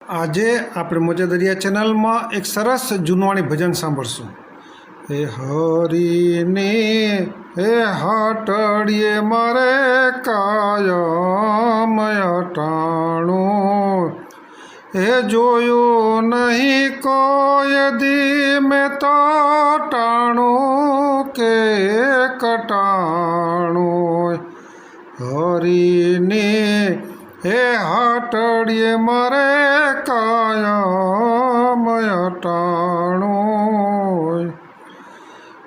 આજે આપણે મોજા દરિયા ચેનલમાં એક સરસ જૂનવાણી ભજન સાંભળશું. હે હરીને હે હાટડીએ મારે કાયમ અટાણું, હે જોયું નહીં કોઈ દી મેં તો ટાણું કે કટાણું. હરીને હે હાટડીએ મારે કાયમ અટાણું.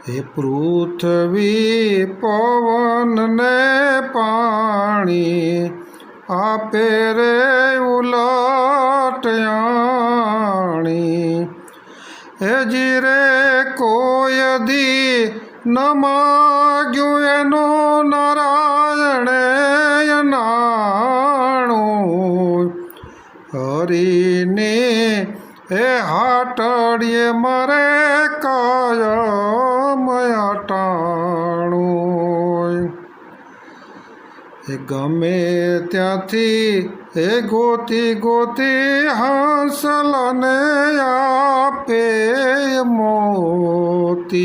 હે પૃથ્વી પવન ને પાણી આપે રે ઉલટયાણી, હે જીરે કોઈ દી ન માગ્યું એનું નારાયણે નાણું. હરીને હે હાટડીએ મારે કાયમ અટાણું. એ ગમે ત્યાંથી એ ગોતી ગોતી હંસલાને આપે મોતી,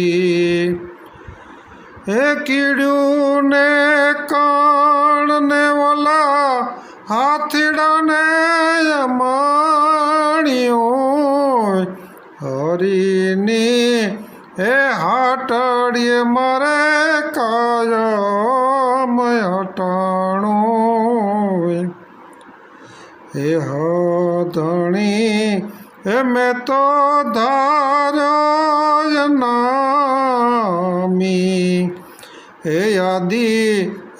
એ કીડ્યું ને કાણ ને ઓલા હાથીડાને માણ્યું. હરીની હે હાટડીએ મારે કાયમ અટાણું. હે હધણી હે મેં તો ધાર્યો નામી, હે યાદી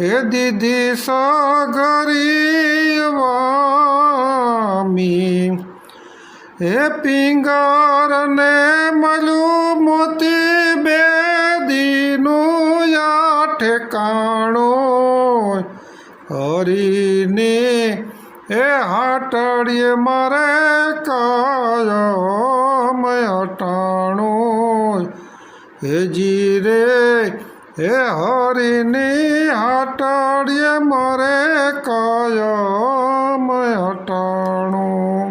હે દીદી સગરી વામી, હે પિંગર ને મળ્યું મોતી બેદીનું યા ઠેકાણું. હરીને હે હાટડીએ મારે કાયમ અટાણું. હે જીરે હે હરીની હાટડીએ મારે કાયમ અટાણું.